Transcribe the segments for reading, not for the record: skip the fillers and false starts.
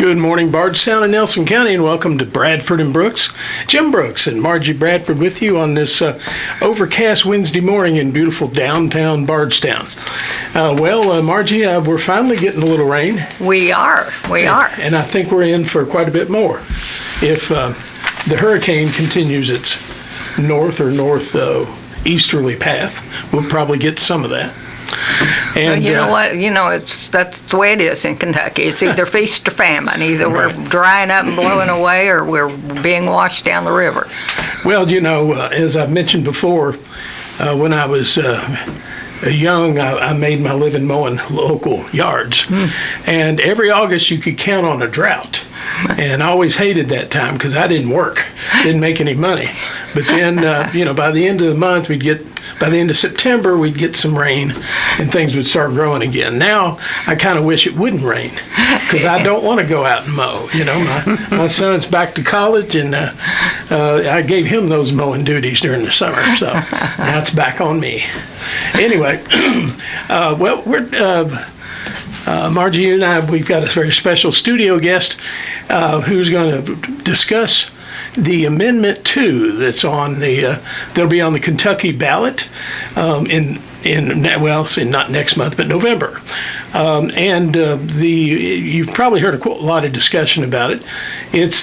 Good morning, Bardstown and Nelson County, and welcome to Bradford and Brooks. Jim Brooks and Margie Bradford with you on this overcast Wednesday morning in beautiful downtown Bardstown. Margie, we're finally getting a little rain. We are. And I think we're in for quite a bit more. If the hurricane continues its northeasterly path, we'll probably get some of that. And you know what? That's the way it is in Kentucky. It's either feast or famine. Either we're drying up and blowing away, or we're being washed down the river. Well, as I've mentioned before, when I was young, I made my living mowing local yards. And every August you could count on a drought. And I always hated that time because I didn't work, didn't make any money. But then, by the end of the month, by the end of September, we'd get some rain and things would start growing again. Now, I kind of wish it wouldn't rain because I don't want to go out and mow. My son's back to college, and I gave him those mowing duties during the summer. So now it's back on me. Anyway, Margie, you and I, we've got a very special studio guest who's going to discuss the Amendment 2 that's that'll be on the Kentucky ballot not next month, but November. You've probably heard a lot of discussion about it. It's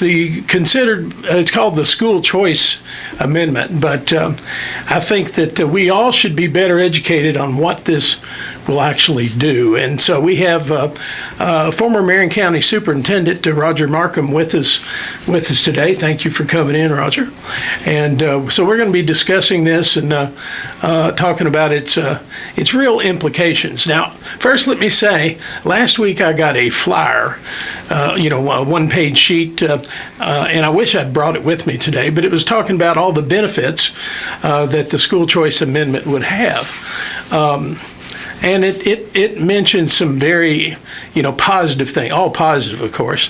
called the School Choice Amendment, but I think that we all should be better educated on what this will actually do. And so we have former Marion County Superintendent Roger Marcum with us today. Thank you for coming in, Roger. And so we're going to be discussing this and talking about its real implications. Now, first, let me say, last week I got a flyer, a one-page sheet, and I wish I'd brought it with me today, but it was talking about all the benefits that the School Choice Amendment would have. And it mentions some very, positive things, all positive, of course,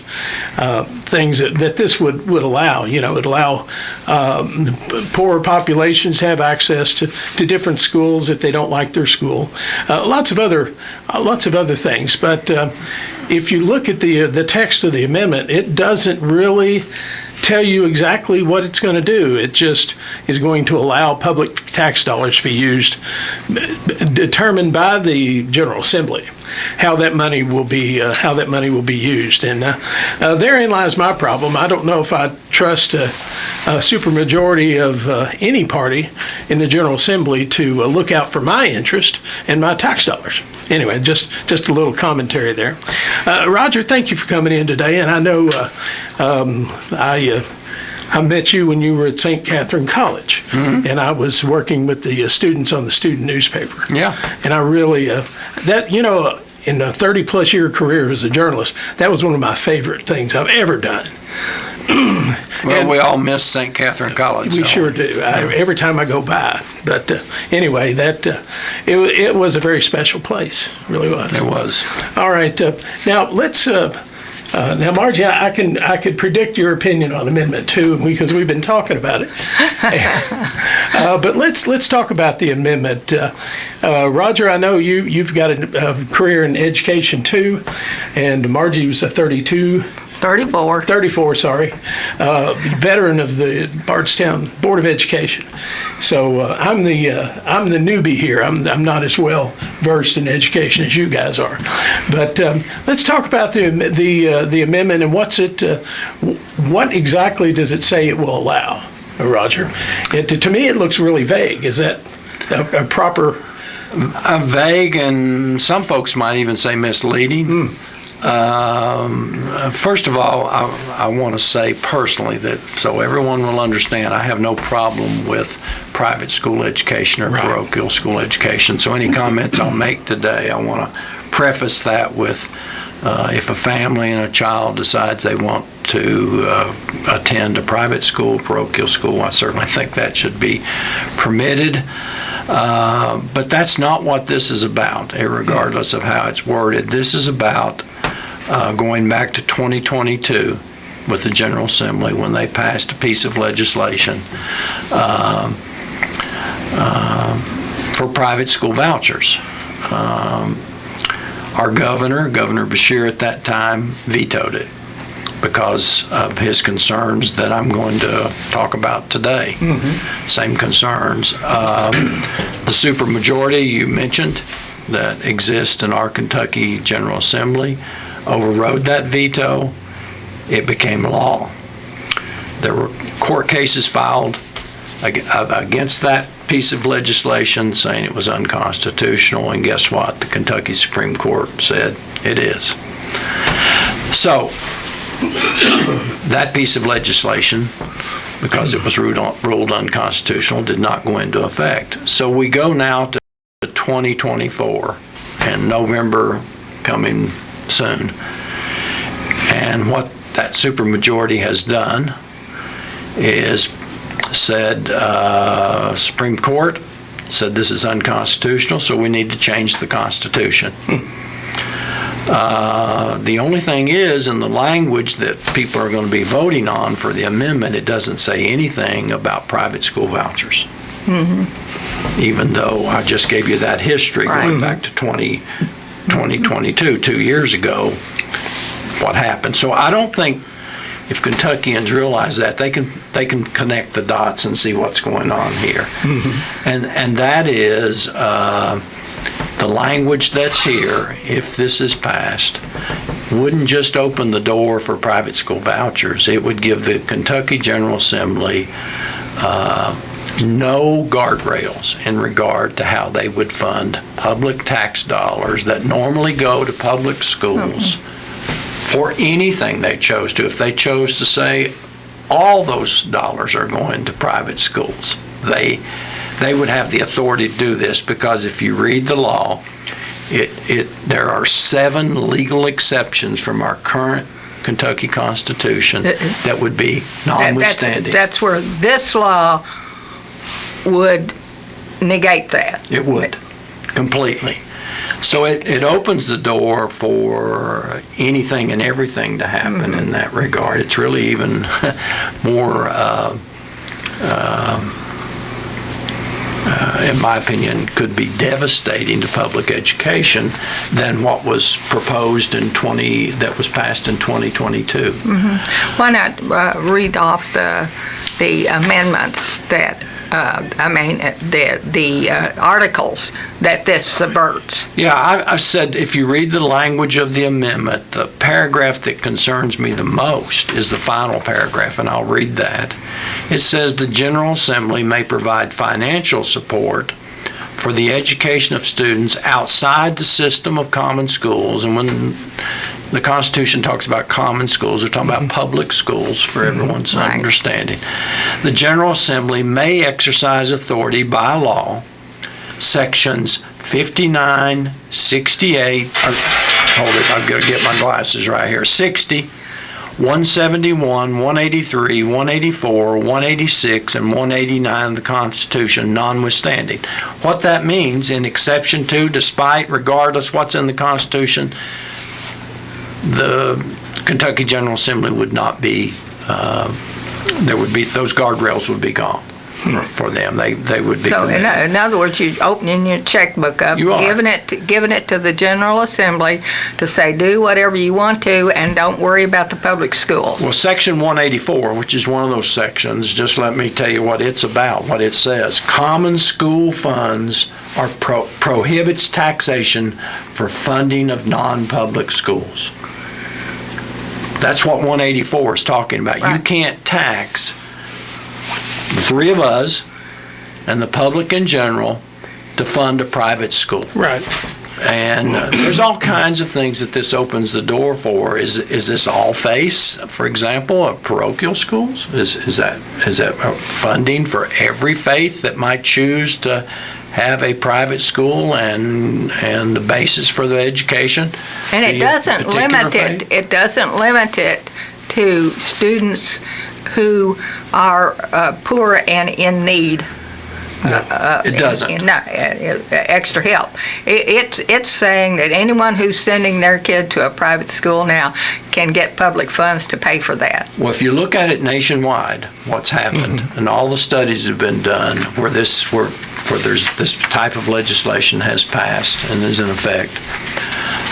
things that this would allow. It would allow poorer populations to have access to different schools if they don't like their school. Lots of other things. But if you look at the text of the amendment, it doesn't really tell you exactly what it's going to do. It just is going to allow public tax dollars to be used, determined by the General Assembly, how that money will be used. And therein lies my problem. I don't know if I trust a supermajority of any party in the General Assembly to look out for my interest and my tax dollars. Anyway, just a little commentary there. Roger, thank you for coming in today. And I know I met you when you were at St. Catherine College, and I was working with the students on the student newspaper. Yeah. And I really, in a 30-plus year career as a journalist, that was one of my favorite things I've ever done. Well, we all miss St. Catherine College. We sure do. Every time I go by. But anyway, it was a very special place. It really was. It was. All right. Now let's. Now, Margie, I could predict your opinion on Amendment 2 because we've been talking about it. But let's talk about the amendment. Roger, I know you've got a career in education too, and Margie was a 34, sorry, veteran of the Bardstown Board of Education. So I'm the newbie here. I'm not as well versed in education as you guys are. But let's talk about the amendment and what exactly does it say it will allow, Roger? To me, it looks really vague. Is that a proper? Vague, and some folks might even say misleading. First of all, I want to say personally that so everyone will understand, I have no problem with private school education or parochial school education. So any comments I'll make today, I want to preface that with if a family and a child decides they want to attend a private school, parochial school, I certainly think that should be permitted. But that's not what this is about, regardless of how it's worded. This is about going back to 2022 with the General Assembly when they passed a piece of legislation for private school vouchers. Our Governor Beshear at that time, vetoed it. because of his concerns that I'm going to talk about today. Same concerns. The supermajority you mentioned that exists in our Kentucky General Assembly overrode that veto. It became law. There were court cases filed against that piece of legislation saying it was unconstitutional, and guess what? The Kentucky Supreme Court said it is. So that piece of legislation, because it was ruled unconstitutional, did not go into effect. So we go now to 2024, and November coming soon. And what that supermajority has done is said, Supreme Court said this is unconstitutional, so we need to change the Constitution. The only thing is, in the language that people are going to be voting on for the amendment, it doesn't say anything about private school vouchers. Even though I just gave you that history going back to 2022, 2 years ago, what happened. So I don't think, if Kentuckians realize that, they can connect the dots and see what's going on here. And that is the language that's here, if this is passed, wouldn't just open the door for private school vouchers. It would give the Kentucky General Assembly no guardrails in regard to how they would fund public tax dollars that normally go to public schools for anything they chose to. If they chose to say all those dollars are going to private schools, they would have the authority to do this, because if you read the law, there are 7 legal exceptions from our current Kentucky Constitution that would be notwithstanding. That's where this law would negate that. It would, completely. So it opens the door for anything and everything to happen in that regard. It's really even more, in my opinion, could be devastating to public education than what was proposed that was passed in 2022. Why not read off the amendments that the articles that this subverts? Yeah, I said if you read the language of the amendment, the paragraph that concerns me the most is the final paragraph, and I'll read that. It says the General Assembly may provide financial support for the education of students outside the system of common schools. And when the Constitution talks about common schools, we're talking about public schools for everyone's understanding. The General Assembly may exercise authority by law, sections 59, 68, hold it, I've got to get my glasses right here, 60, 171, 183, 184, 186, and 189 of the Constitution, notwithstanding. What that means, in exception to, despite, regardless what's in the Constitution, the Kentucky General Assembly would not be, those guardrails would be gone for them. They would be. So in other words, you're opening your checkbook up, giving it to the General Assembly to say do whatever you want to and don't worry about the public schools. Well, Section 184, which is one of those sections, just let me tell you what it's about, what it says. Common school funds prohibits taxation for funding of non-public schools. That's what 184 is talking about. Right. You can't tax the 3 of us and the public in general to fund a private school. Right. And there's all kinds of things that this opens the door for. Is this all face, for example, of parochial schools? Is that funding for every faith that might choose to have a private school and the basis for the education? And it doesn't limit it. It doesn't limit it to students who are poor and in need. It doesn't. Extra help. It's saying that anyone who's sending their kid to a private school now can get public funds to pay for that. Well, if you look at it nationwide, what's happened, and all the studies have been done where where this type of legislation has passed and is in effect,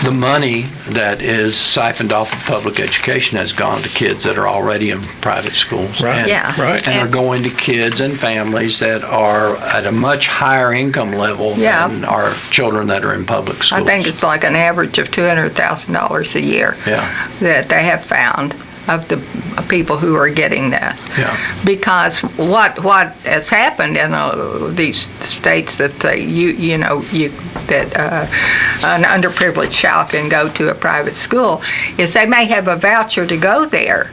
the money that is siphoned off of public education has gone to kids that are already in private schools. Right. And are going to kids and families that are at a much higher income level than our children that are in public schools. I think it's like an average of $200,000 a year that they have found of the people who are getting this. Because what has happened in these states that an underprivileged child can go to a private school is they may have a voucher to go there,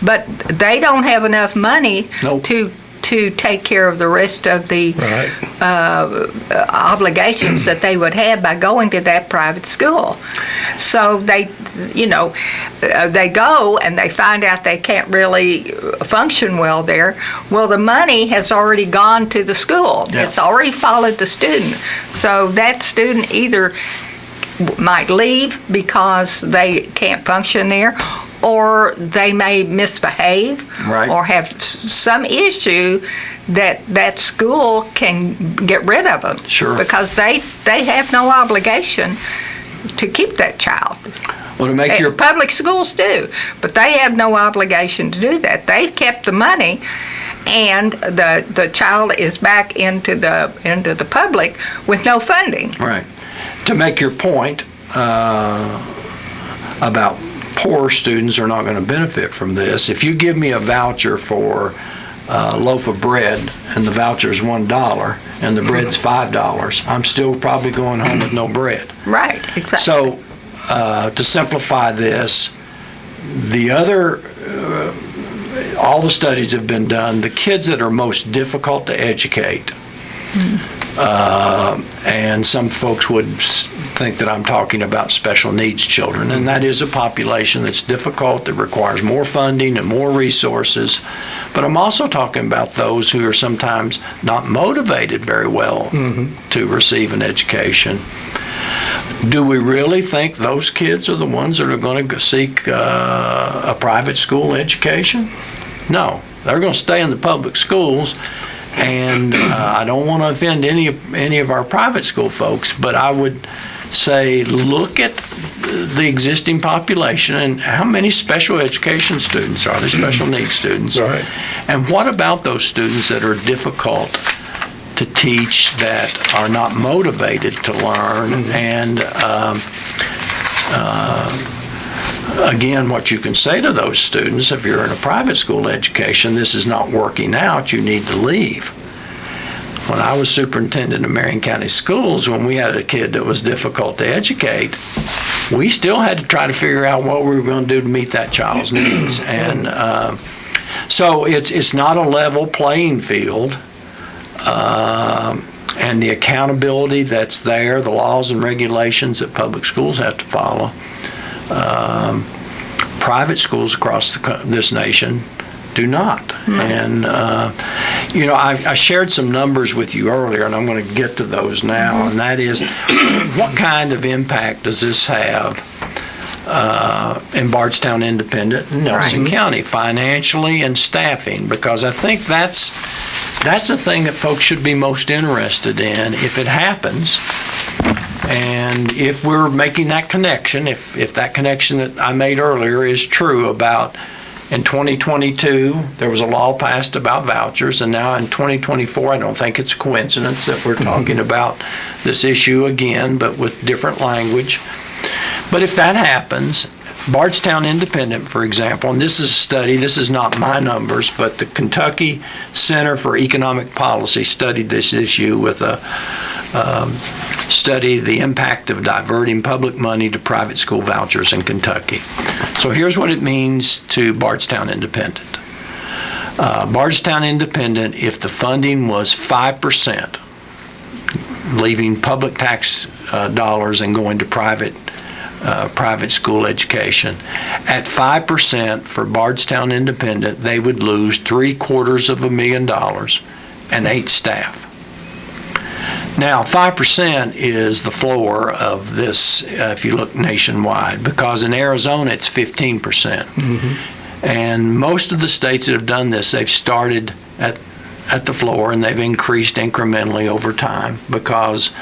but they don't have enough money to take care of the rest of the obligations that they would have by going to that private school. So they go and they find out they can't really function well there. Well, the money has already gone to the school. It's already followed the student. So that student either might leave because they can't function there, or they may misbehave or have some issue that school can get rid of them. Because they have no obligation to keep that child. Well, to make your public schools do, but they have no obligation to do that. They've kept the money, and the child is back into the public with no funding. Right. To make your point about poor students are not going to benefit from this, if you give me a voucher for a loaf of bread and the voucher is $1 and the bread's $5, I'm still probably going home with no bread. Right, exactly. So to simplify this, all the studies have been done, the kids that are most difficult to educate, and some folks would think that I'm talking about special needs children, and that is a population that's difficult, that requires more funding and more resources. But I'm also talking about those who are sometimes not motivated very well to receive an education. Do we really think those kids are the ones that are going to seek a private school education? No, they're going to stay in the public schools. And I don't want to offend any of our private school folks, but I would say look at the existing population and how many special education students are there, special needs students. And what about those students that are difficult to teach, that are not motivated to learn? And again, what you can say to those students, if you're in a private school education, this is not working out, you need to leave. When I was superintendent of Marion County Schools, when we had a kid that was difficult to educate, we still had to try to figure out what we were going to do to meet that child's needs. And so it's not a level playing field. And the accountability that's there, the laws and regulations that public schools have to follow, private schools across this nation do not. And, I shared some numbers with you earlier, and I'm going to get to those now, and that is, what kind of impact does this have in Bardstown Independent and Nelson County, financially and staffing? Because I think that's the thing that folks should be most interested in if it happens. And if we're making that connection, if that connection that I made earlier is true about in 2022, there was a law passed about vouchers, and now in 2024, I don't think it's a coincidence that we're talking about this issue again, but with different language. But if that happens, Bardstown Independent, for example, and this is a study, this is not my numbers, but the Kentucky Center for Economic Policy studied this issue with a study the impact of diverting public money to private school vouchers in Kentucky. So here's what it means to Bardstown Independent. Bardstown Independent, if the funding was 5%, leaving public tax dollars and going to private school education, at 5% for Bardstown Independent, they would lose $750,000 and 8 staff. Now, 5% is the floor of this, if you look nationwide, because in Arizona it's 15%. And most of the states that have done this, they've started at at the floor, and they've increased incrementally over time, because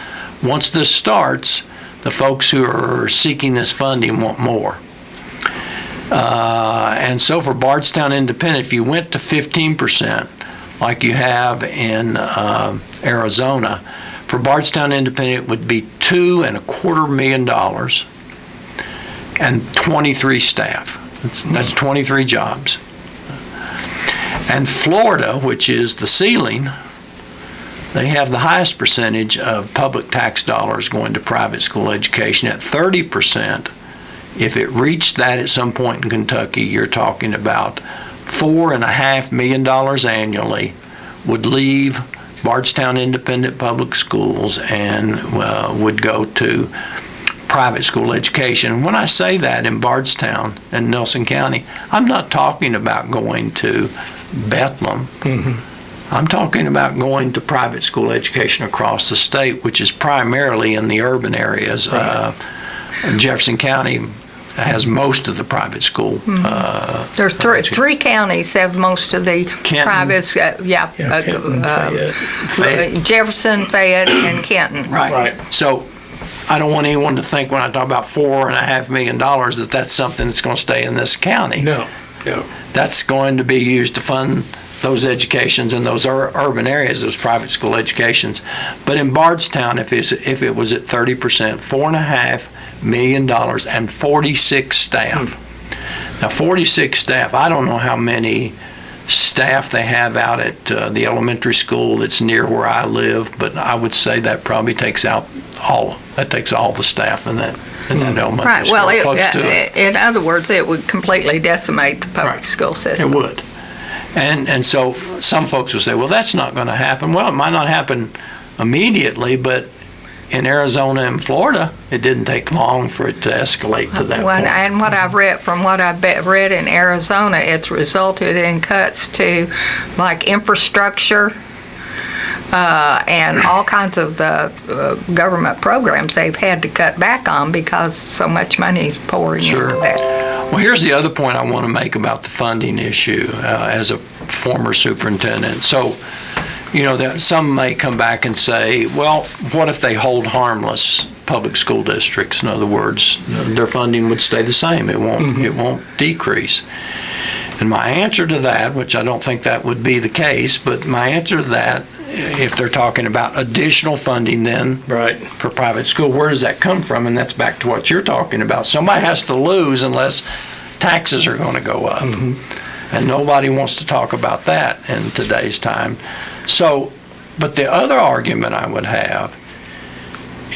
once this starts, the folks who are seeking this funding want more. And so for Bardstown Independent, if you went to 15%, like you have in Arizona, for Bardstown Independent it would be $2.25 million and 23 staff. That's 23 jobs. And Florida, which is the ceiling, they have the highest percentage of public tax dollars going to private school education at 30%. If it reached that at some point in Kentucky, you're talking about $4.5 million annually would leave Bardstown Independent Public Schools and would go to private school education. When I say that in Bardstown and Nelson County, I'm not talking about going to Bethlehem. Mm-hmm. I'm talking about going to private school education across the state, which is primarily in the urban areas. Right. Jefferson County has most of the private school. Mm-hmm. There's three counties have most of the private. Kenton, Fayette. Jefferson, Fayette, and Kenton. Right. So I don't want anyone to think when I talk about $4.5 million that that's something that's going to stay in this county. No. That's going to be used to fund those educations in those urban areas, those private school educations. But in Bardstown, if it was at 30%, $4.5 million and 46 staff. Now, 46 staff, I don't know how many staff they have out at the elementary school that's near where I live, but I would say that probably takes all the staff in that elementary school. Right. Well, in other words, it would completely decimate the public school system. It would. And so some folks will say, well, that's not going to happen. Well, it might not happen immediately, but in Arizona and Florida, it didn't take long for it to escalate to that point. And what I've read in Arizona, it's resulted in cuts to like infrastructure and all kinds of the government programs they've had to cut back on because so much money is pouring into that. Well, here's the other point I want to make about the funding issue as a former superintendent. So, some may come back and say, well, what if they hold harmless public school districts? In other words, their funding would stay the same. It won't decrease. And my answer to that, which I don't think that would be the case, but my answer to that, if they're talking about additional funding then for private school, where does that come from? And that's back to what you're talking about. Somebody has to lose unless taxes are going to go up. Mm-hmm. And nobody wants to talk about that in today's time. So, but the other argument I would have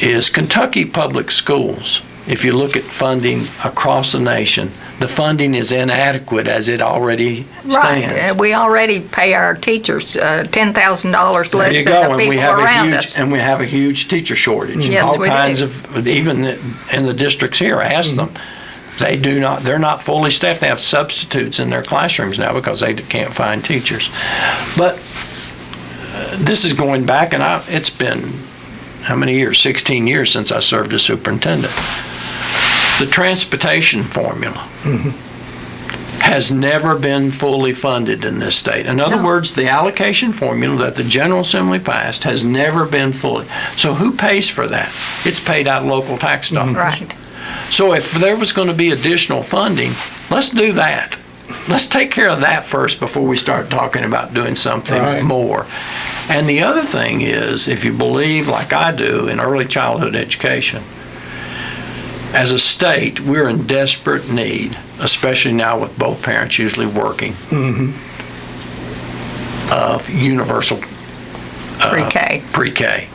is Kentucky public schools, if you look at funding across the nation, the funding is inadequate as it already stands. Right. We already pay our teachers $10,000 less than the people around us. And we have a huge teacher shortage. Yes, all we kinds do. of, even in the districts here, ask them. They're not fully staffed. They have substitutes in their classrooms now because they can't find teachers. But this is going back, and it's been, how many years? 16 years since I served as superintendent. The transportation formula has never been fully funded in this state. In other words, the allocation formula that the General Assembly passed has never been fully. So who pays for that? It's paid out of local tax dollars. Right. So if there was going to be additional funding, let's do that. Let's take care of that first before we start talking about doing something more. And the other thing is, if you believe, like I do, in early childhood education, as a state, we're in desperate need, especially now with both parents usually working, of universal pre-K.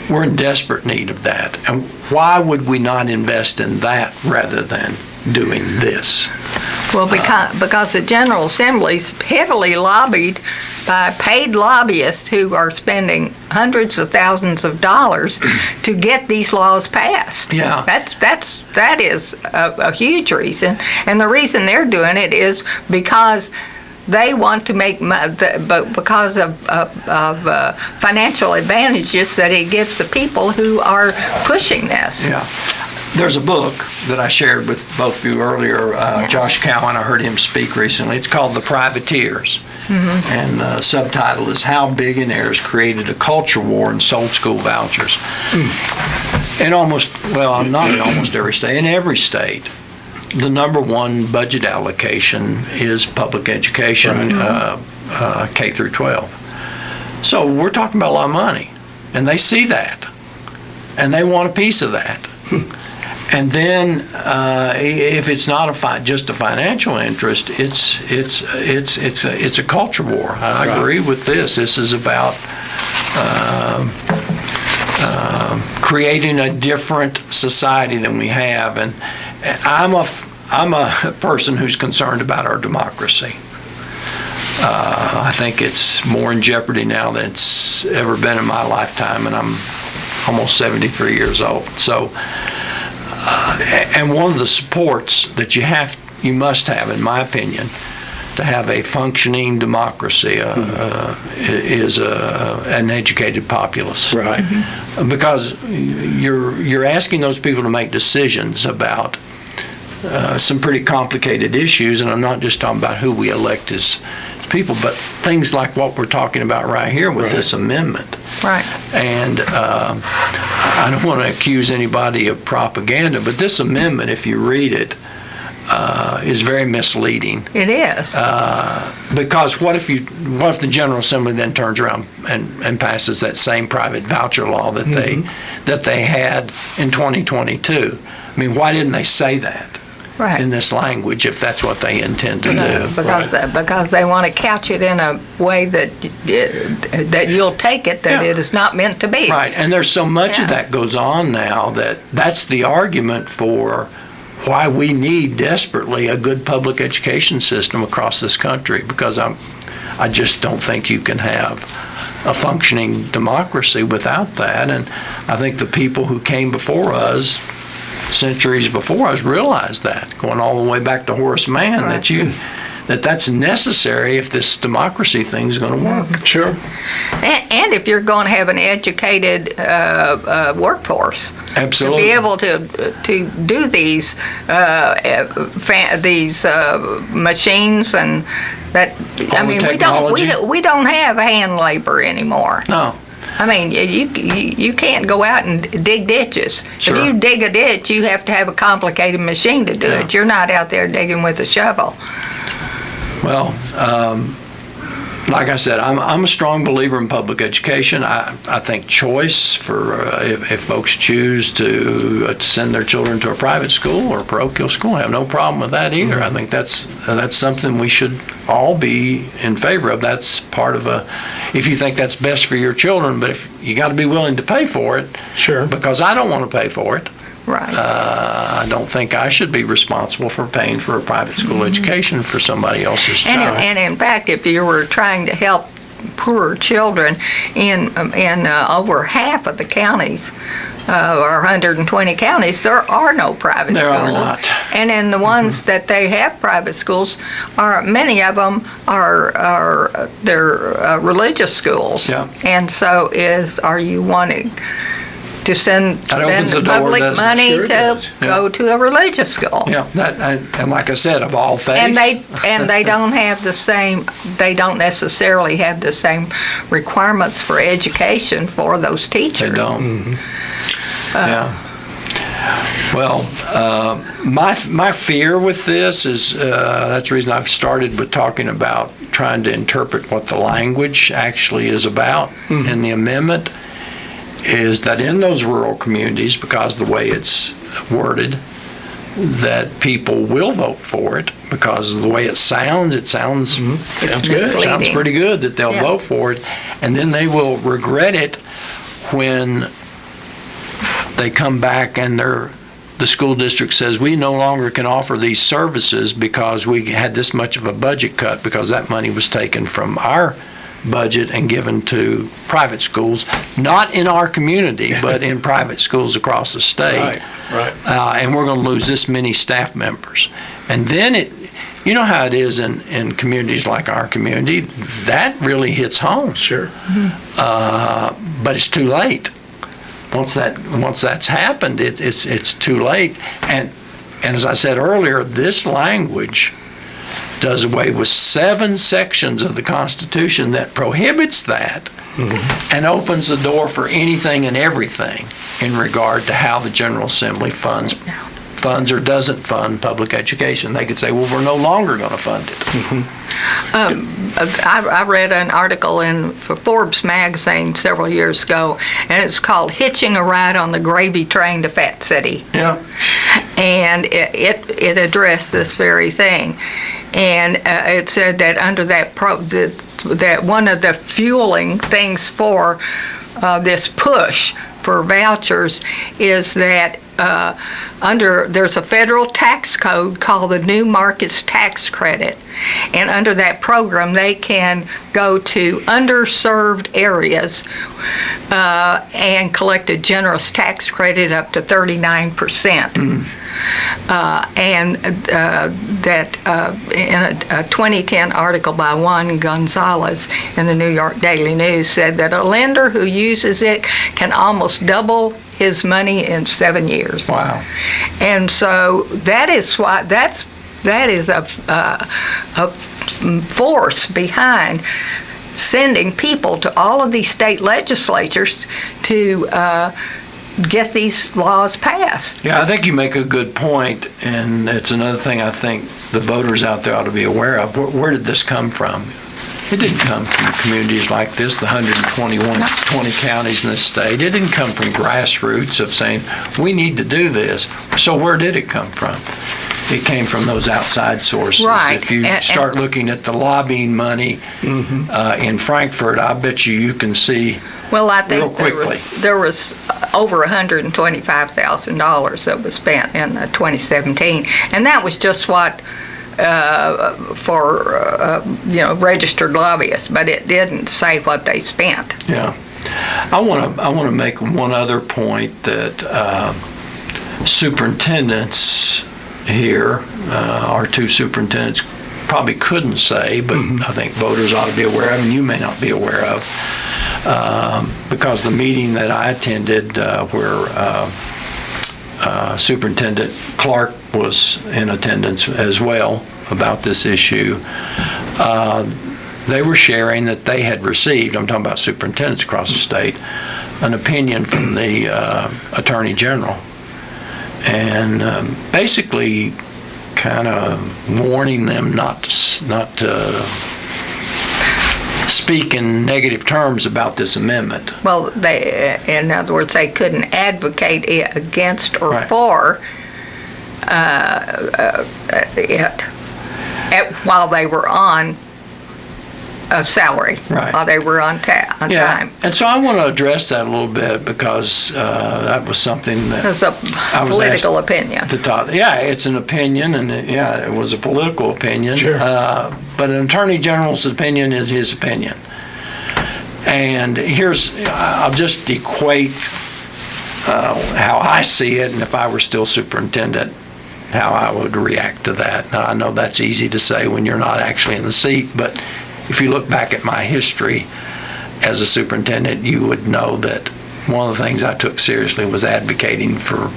We're in desperate need of that. And why would we not invest in that rather than doing this? Well, because the General Assembly's heavily lobbied by paid lobbyists who are spending hundreds of thousands of dollars to get these laws passed. Yeah. That is a huge reason. And the reason they're doing it is because they want to make, because of financial advantages that it gives the people who are pushing this. Yeah. There's a book that I shared with both of you earlier, Josh Cowan. I heard him speak recently. It's called The Privateers. And the subtitle is How Billionaires Created a Culture War and Sold School Vouchers. In not in almost every state, in every state, the number one budget allocation is public education, K through 12. So we're talking about a lot of money, and they see that, and they want a piece of that. And then, if it's not just a financial interest, it's a culture war. I agree with this. This is about creating a different society than we have. And I'm a person who's concerned about our democracy. I think it's more in jeopardy now than it's ever been in my lifetime, and I'm almost 73 years old. So. And one of the supports that you must have, in my opinion, to have a functioning democracy is an educated populace. Right. Because you're asking those people to make decisions about some pretty complicated issues, and I'm not just talking about who we elect as people, but things like what we're talking about right here with this amendment. Right. And I don't want to accuse anybody of propaganda, but this amendment, if you read it, is very misleading. It is. Because what if the General Assembly then turns around and passes that same private voucher law that they had in 2022? I mean, why didn't they say that? Right. In this language, if that's what they intend to do. Because they want to couch it in a way that you'll take it, that it is not meant to be. Right, and there's so much of that goes on now that's the argument for why we need desperately a good public education system across this country, because I just don't think you can have a functioning democracy without that. And I think the people who came before us, centuries before us, realized that, going all the way back to Horace Mann, that's necessary if this democracy thing's going to work. Sure. And if you're going to have an educated workforce, absolutely, to be able to do these machines and that. I mean, we don't have hand labor anymore. No. I mean, you can't go out and dig ditches. Sure. If you dig a ditch, you have to have a complicated machine to do it. You're not out there digging with a shovel. Well, like I said, I'm a strong believer in public education. I think choice for if folks choose to send their children to a private school or a parochial school, I have no problem with that either. I think that's something we should all be in favor of. That's part of if you think that's best for your children, but if you got to be willing to pay for it. Sure. Because I don't want to pay for it. Right. I don't think I should be responsible for paying for a private school education for somebody else's child. And in fact, if you were trying to help poor children in over half of the counties, or 120 counties, there are no private schools. There are not. And in the ones that they have private schools, many of them are religious schools. Yeah. And so are you wanting to spend public money to go to a religious school? Yeah, and like I said, of all faiths. And they don't have the same. They don't necessarily have the same requirements for education for those teachers. They don't. Yeah. Well, my fear with this is that's the reason I've started with talking about trying to interpret what the language actually is about in the amendment. Is that in those rural communities, because the way it's worded, that people will vote for it because of the way it sounds. It sounds pretty good that they'll vote for it, and then they will regret it when they come back and the school district says we no longer can offer these services because we had this much of a budget cut because that money was taken from our budget and given to private schools, not in our community, but in private schools across the state. Right. And we're going to lose this many staff members. And then you know how it is in communities like our community, that really hits home. Sure. But it's too late. Once that's happened, it's too late. And as I said earlier, this language does away with 7 sections of the Constitution that prohibits that, and opens the door for anything and everything in regard to how the General Assembly funds or doesn't fund public education. They could say, well, we're no longer going to fund it. I read an article in Forbes magazine several years ago, and it's called "Hitching a Ride on the Gravy Train to Fat City." Yeah. And it addressed this very thing. And it said that under that that one of the fueling things for this push for vouchers is that there's a federal tax code called the New Markets Tax Credit, and under that program they can go to underserved areas and collect a generous tax credit up to 39%. And that in a 2010 article by Juan Gonzalez in the New York Daily News said that a lender who uses it can almost double his money in 7 years. Wow. And so that is why that is a force behind sending people to all of these state legislatures to get these laws passed. Yeah, I think you make a good point, and it's another thing I think the voters out there ought to be aware of. Where did this come from? It didn't come from communities like this, the 20 counties in this state. It didn't come from grassroots of saying, we need to do this. So where did it come from? It came from those outside sources. Right. If you start looking at the lobbying money in Frankfurt, I bet you can see well, I think real quickly. There was over $125,000 that was spent in 2017, and that was just what for registered lobbyists, but it didn't say what they spent. Yeah, I want to make one other point that superintendents here, our 2 superintendents, probably couldn't say, but I think voters ought to be aware of, and you may not be aware of, because the meeting that I attended where Superintendent Clark was in attendance as well about this issue, they were sharing that they had received, I'm talking about superintendents across the state, an opinion from the Attorney General, and basically kind of warning them not to speak in negative terms about this amendment. Well, in other words, they couldn't advocate it against or Right. for it while they were on a salary, Right. while they were on time. And so I want to address that a little bit because that was something that It's a I was political asked opinion. to talk. Yeah, it's an opinion, and it was a political opinion. Sure. But an attorney general's opinion is his opinion. And I'll just equate how I see it, and if I were still superintendent, how I would react to that. Now, I know that's easy to say when you're not actually in the seat, but if you look back at my history as a superintendent, you would know that one of the things I took seriously was advocating for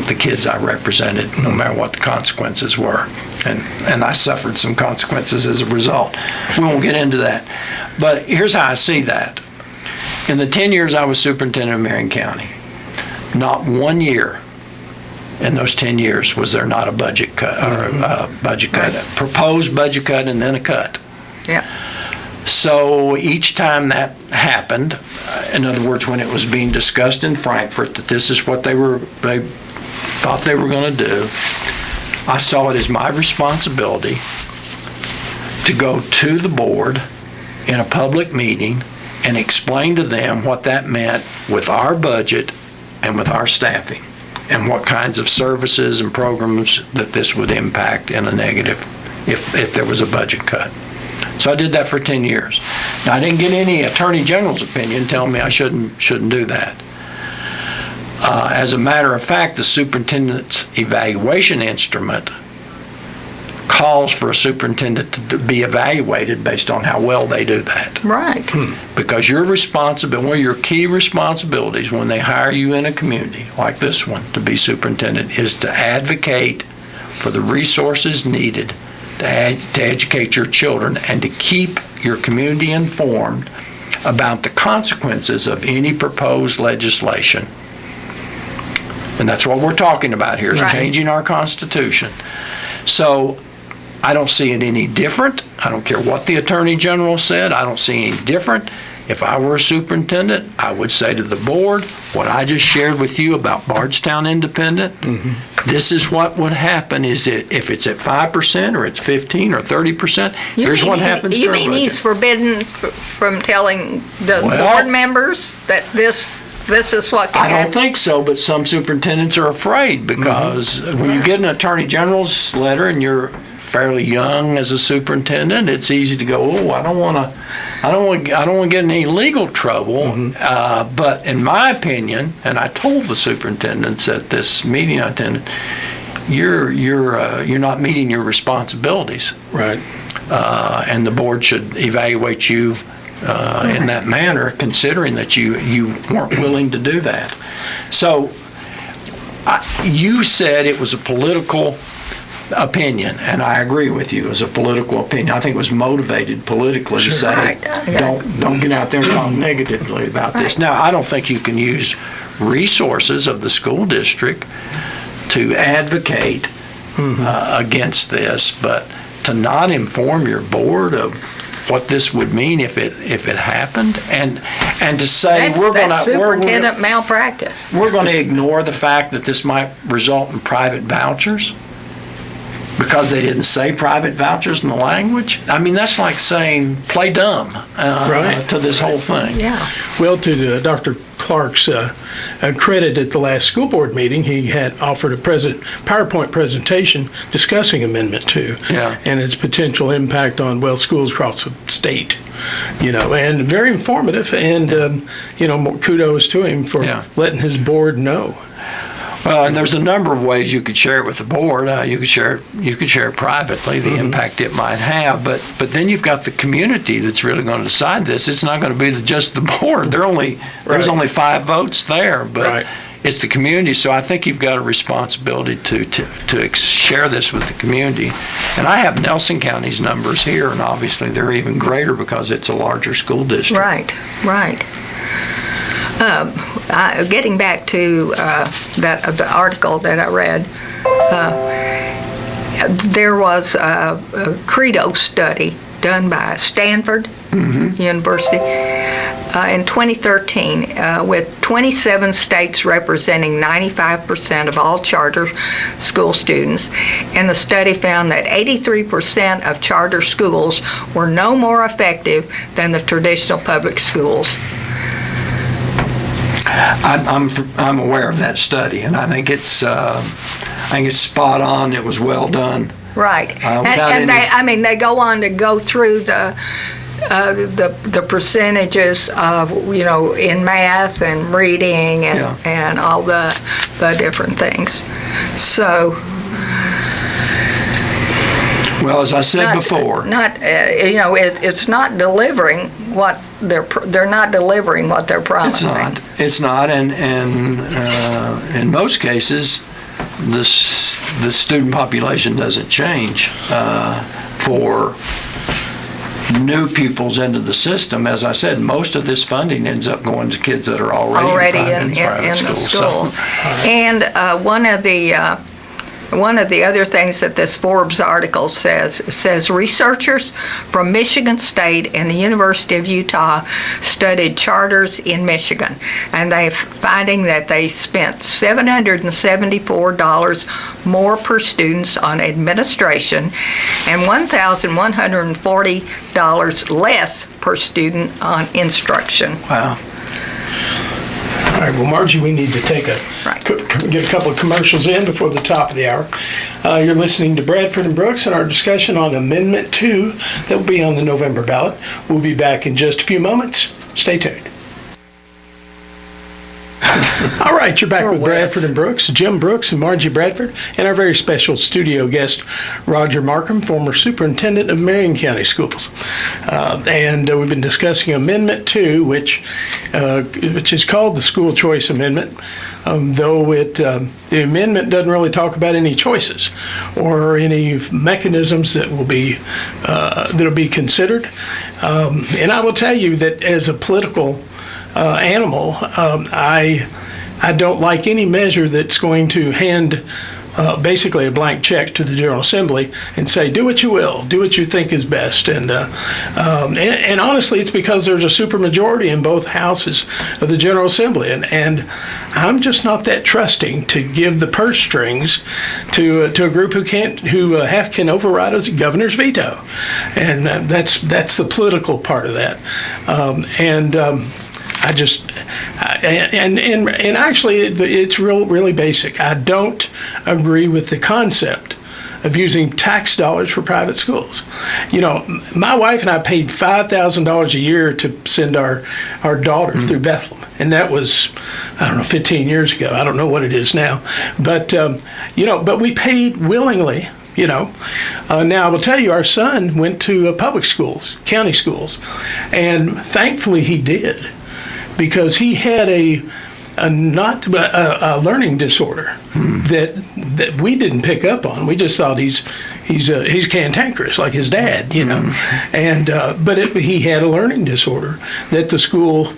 the kids I represented, no matter what the consequences were. And I suffered some consequences as a result. We won't get into that. But here's how I see that. In the 10 years I was superintendent of Marion County, not one year in those 10 years was there not a budget cut, or a budget cut, a proposed budget cut, and then a cut. Yeah. So each time that happened, in other words, when it was being discussed in Frankfurt that this is what they thought they were going to do, I saw it as my responsibility to go to the board in a public meeting and explain to them what that meant with our budget and with our staffing, and what kinds of services and programs that this would impact in a negative if there was a budget cut. So I did that for 10 years. Now, I didn't get any attorney general's opinion telling me I shouldn't do that. As a matter of fact, the superintendent's evaluation instrument calls for a superintendent to be evaluated based on how well they do that. Right. Because your responsibility, one of your key responsibilities when they hire you in a community like this one to be superintendent is to advocate for the resources needed to to educate your children and to keep your community informed about the consequences of any proposed legislation. And that's what we're talking about here, is Right. changing our Constitution. So I don't see it any different. I don't care what the Attorney General said. I don't see any different. If I were a superintendent, I would say to the board, what I just shared with you about Bardstown Independent, this is what would happen is if it's at 5% or it's 15 or 30%, here's what happens to You our mean he's budget. forbidden from telling the Well- board members that this is what can I don't happen? think so, but some superintendents are afraid because when you get an Attorney General's letter and you're fairly young as a superintendent, it's easy to go, oh, I don't want to get in any legal trouble. But in my opinion, and I told the superintendents at this meeting I attended, you're not meeting your responsibilities, Right. and the board should evaluate you in that manner, considering that you weren't willing to do that. So you said it was a political opinion, and I agree with you. It was a political opinion. I think it was motivated politically to say, Right. don't get out there and talk negatively about this. Right. Now, I don't think you can use resources of the school district to advocate against this, but to not inform your board of what this would mean if it happened, and to say That's superintendent malpractice. we're going to ignore the fact that this might result in private vouchers because they didn't say private vouchers in the language. I mean, that's like saying play dumb Right. to this whole thing. Yeah. Well, to Dr. Clark's credit at the last school board meeting, he had offered a PowerPoint presentation discussing Amendment 2 Yeah. and its potential impact on, schools across the state. And very informative, and, kudos to him for Yeah. letting his board know. Well, and there's a number of ways you could share it with the board. You could share it privately, the impact it might have. But then you've got the community that's really going to decide this. It's not going to be just the board. There's Right. only 5 votes there, but Right. it's the community. So I think you've got a responsibility to share this with the community. And I have Nelson County's numbers here, and obviously they're even greater because it's a larger school district. Right. Getting back to the article that I read, there was a Credo study done by Stanford University in 2013 with 27 states representing 95% of all charter school students, and the study found that 83% of charter schools were no more effective than the traditional public schools. I'm aware of that study, and I think it's spot on. It was well done. Right, and they go on to go through the percentages of in math and reading and all the different things. So. Well, as I said before, it's not delivering what they're not delivering what they're promising. It's not, and in most cases, the student population doesn't change for new pupils into the system. As I said, most of this funding ends up going to kids that are already in private the school. school. And one of the other things that this Forbes article says researchers from Michigan State and the University of Utah studied charters in Michigan, and they're finding that they spent $774 more per student on administration and $1,140 less per student on instruction. Wow. All right, well, Margie, we need to take get a couple of commercials in before the top of the hour. You're listening to Bradford and Brooks and our discussion on Amendment 2 that will be on the November ballot. We'll be back in just a few moments. Stay tuned. All right, you're back Poor with Wes. Bradford and Brooks, Jim Brooks and Margie Bradford, and our very special studio guest, Roger Marcum, former superintendent of Marion County Schools. And we've been discussing Amendment 2, which is called the School Choice Amendment, though the amendment doesn't really talk about any choices or any mechanisms that will be that'll be considered. And I will tell you that as a political animal, I don't like any measure that's going to hand basically a blank check to the General Assembly and say, do what you will, do what you think is best. And honestly, it's because there's a supermajority in both houses of the General Assembly. And I'm just not that trusting to give the purse strings to a group who can override a governor's veto. And that's the political part of that. And actually, it's really basic. I don't agree with the concept of using tax dollars for private schools. You know, my wife and I paid $5,000 a year to send our daughter through Bethlehem, and that was, 15 years ago. I don't know what it is now, but but we paid willingly. Now I will tell you, our son went to public schools, county schools, and thankfully he did, because he had a learning disorder that we didn't pick up on. We just thought he's cantankerous like his dad, and but he had a learning disorder that the school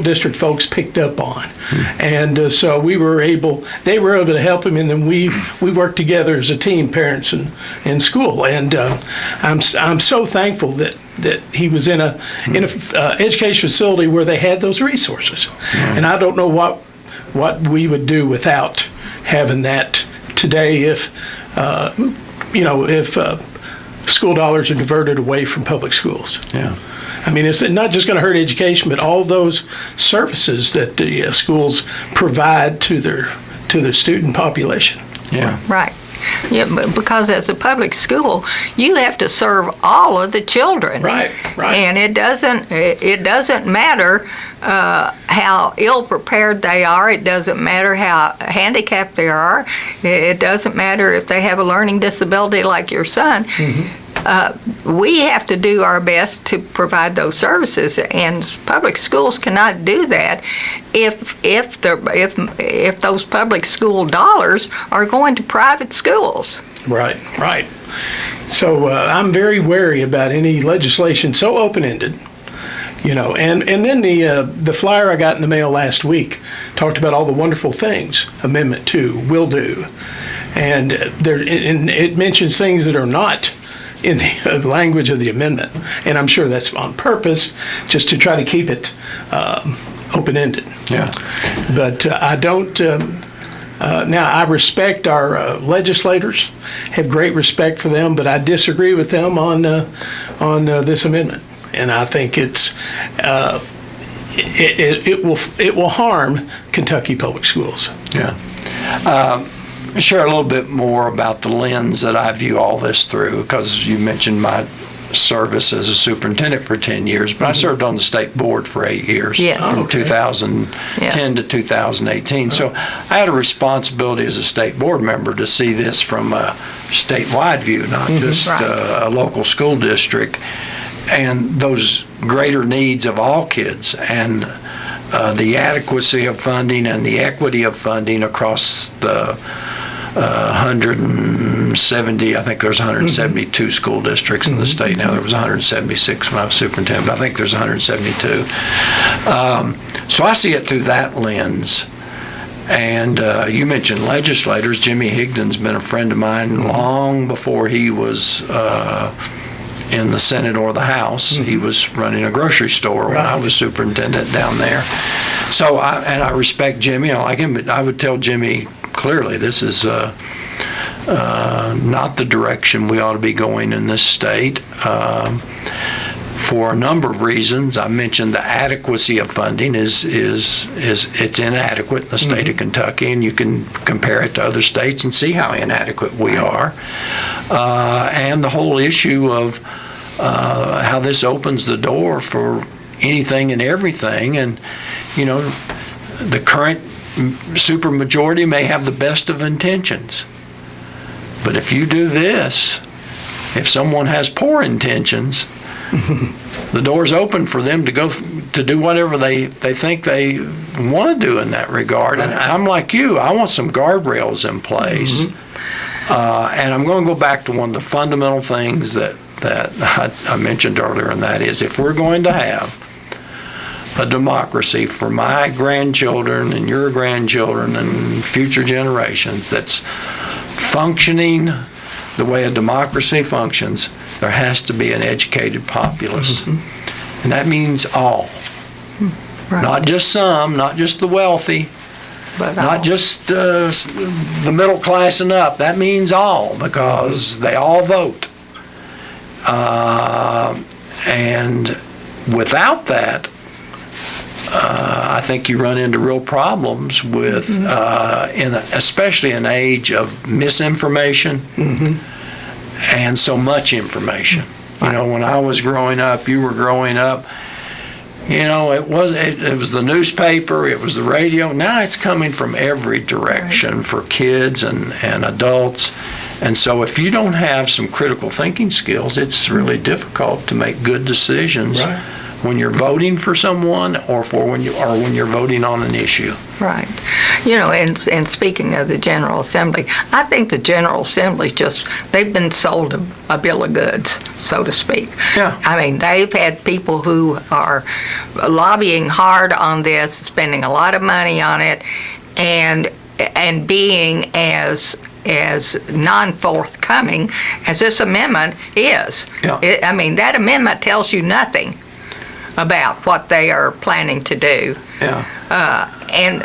district folks picked up on, and so they were able to help him, and then we worked together as a team, parents and school, and I'm so thankful that he was in a education facility where they had those resources, and I don't know what we would do without having that today if school dollars are diverted away from public schools. Yeah. I mean, it's not just going to hurt education, but all those services that the schools provide to their student population. Yeah. Right. Yeah, because as a public school, you have to serve all of the children. Right. And it doesn't matter how ill prepared they are. It doesn't matter how handicapped they are. It doesn't matter if they have a learning disability like your son. We have to do our best to provide those services, and public schools cannot do that if those public school dollars are going to private schools. Right. So I'm very wary about any legislation so open-ended. And then the flyer I got in the mail last week talked about all the wonderful things Amendment 2 will do, and it mentions things that are not in the language of the amendment, and I'm sure that's on purpose, just to try to keep it open-ended. Yeah. But I don't. Now, I respect our legislators, have great respect for them, but I disagree with them on this amendment, and I think it will harm Kentucky public schools. Yeah. Share a little bit more about the lens that I view all this through, because you mentioned my service as a superintendent for 10 years, but I served on the state board for 8 years, from 2010 to 2018. So I had a responsibility as a state board member to see this from a statewide view, not just a local school district, and those greater needs of all kids, and the adequacy of funding and the equity of funding across the 170, I think there's 172 school districts in the state now. There was 176 when I was superintendent, but I think there's 172. So I see it through that lens. And you mentioned legislators. Jimmy Higdon's been a friend of mine long before he was in the Senate or the House. He was running a grocery store when I was superintendent down there. So I respect Jimmy. I like him, but I would tell Jimmy clearly this is not the direction we ought to be going in this state, for a number of reasons. I mentioned the adequacy of funding is it's inadequate in the state of Kentucky, and you can compare it to other states and see how inadequate we are, and the whole issue of how this opens the door for anything and everything. And the current supermajority may have the best of intentions. But if you do this, if someone has poor intentions, the door's open for them to go to do whatever they think they want to do in that regard. Right. And I'm like you, I want some guardrails in place. And I'm going to go back to one of the fundamental things that I mentioned earlier, and that is if we're going to have a democracy for my grandchildren and your grandchildren and future generations that's functioning the way a democracy functions, there has to be an educated populace. And that means all. Right. Not just some, not just the wealthy, but not all. Just the middle class and up. That means all, because they all vote. And without that, I think you run into real problems with, especially in an age of misinformation and so much information. You know, when I was growing up, you were growing up, you know, it was the newspaper, it was the radio. Now it's coming from every direction for kids and adults. And so if you don't have some critical thinking skills, it's really difficult to make good decisions. Right. When you're voting for someone or when you're voting on an issue. Right. You know, and speaking of the General Assembly, I think the General Assembly's they've been sold a bill of goods, so to speak. Yeah. I mean, they've had people who are lobbying hard on this, spending a lot of money on it, and being as non-forthcoming as this amendment is. Yeah. I mean, that amendment tells you nothing about what they are planning to do. Yeah. And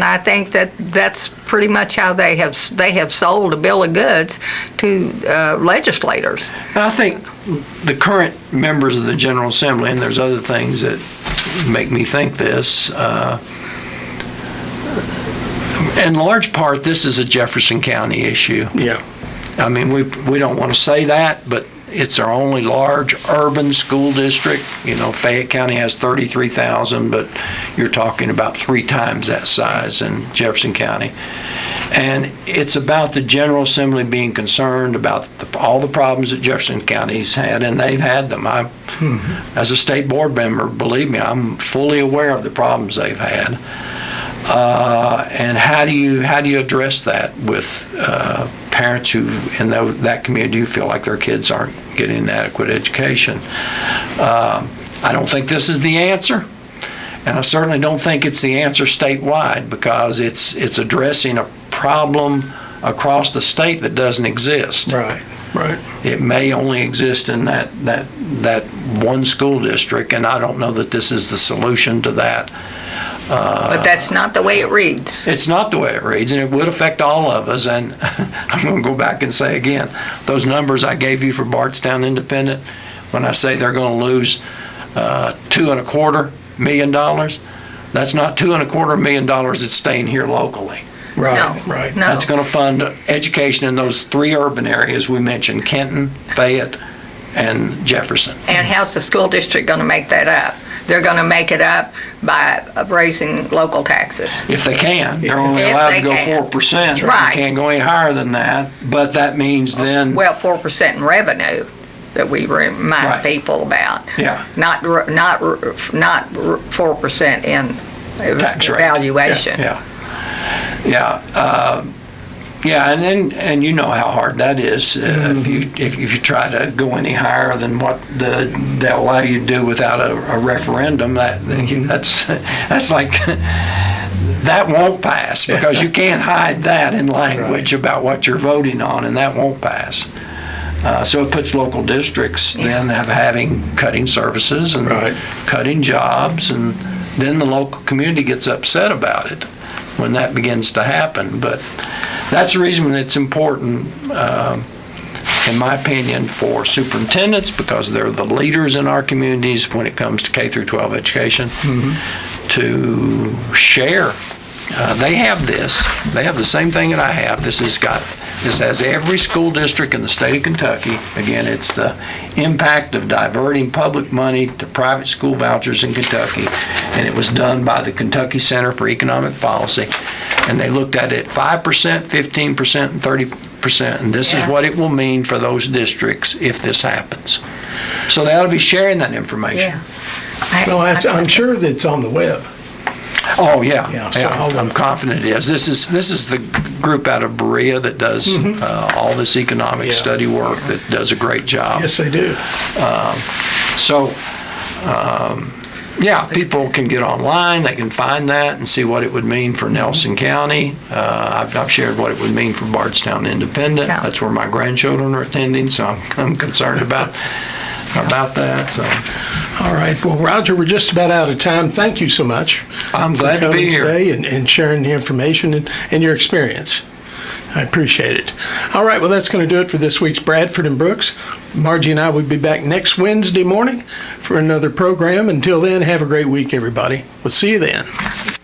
I think that's pretty much how they have sold a bill of goods to legislators. I think the current members of the General Assembly, and there's other things that make me think this, in large part, this is a Jefferson County issue. Yeah. I mean, we don't want to say that, but it's our only large urban school district. You know, Fayette County has 33,000, but you're talking about 3 times that size in Jefferson County. And it's about the General Assembly being concerned about all the problems that Jefferson County's had, and they've had them. As a state board member, believe me, I'm fully aware of the problems they've had. And how do you address that with parents who in that community who feel like their kids aren't getting an adequate education? I don't think this is the answer, and I certainly don't think it's the answer statewide, because it's addressing a problem across the state that doesn't exist. Right. Right. It may only exist in that one school district, and I don't know that this is the solution to that. But that's not the way it reads. It's not the way it reads, and it would affect all of us. And I'm going to go back and say again, those numbers I gave you for Bardstown Independent, when I say they're going to lose $2.25 million, that's not $2.25 million that's staying here locally. Right, no, right. No. That's going to fund education in those 3 urban areas we mentioned: Kenton, Fayette, and Jefferson. And how's the school district going to make that up? They're going to make it up by raising local taxes. If they can. They're only allowed to go 4%. Right. They can't go any higher than that. But that means then... Well, 4% in revenue that we remind people about. Yeah. Not 4% in tax rate. valuation. Yeah. And you know how hard that is if you try to go any higher than what they'll allow you to do without a referendum. That's like that won't pass, because you can't hide that in language about what you're voting on, and that won't pass. So it puts local districts then having cutting services and cutting jobs, and then the local community gets upset about it when that begins to happen. But that's the reason it's important, in my opinion, for superintendents, because they're the leaders in our communities when it comes to K through 12 education, to share They have this. They have the same thing that I have. This has every school district in the state of Kentucky. Again, it's the impact of diverting public money to private school vouchers in Kentucky. And it was done by the Kentucky Center for Economic Policy. And they looked at it 5%, 15%, and 30%. And this is what it will mean for those districts if this happens. So they ought to be sharing that information. Yeah. Well, I'm sure that it's on the web. Oh, yeah. So I'm confident it is. This is the group out of Berea that does all this economic study work that does a great job. Yes, they do. People can get online. They can find that and see what it would mean for Nelson County. I've shared what it would mean for Bardstown Independent. Yeah. That's where my grandchildren are attending, so I'm concerned about that. So. All right. Well, Roger, we're just about out of time. Thank you so much. I'm glad to be here today and sharing the information and your experience. I appreciate it. All right. Well, that's going to do it for this week's Bradford and Brooks. Margie and I will be back next Wednesday morning for another program. Until then, have a great week, everybody. We'll see you then.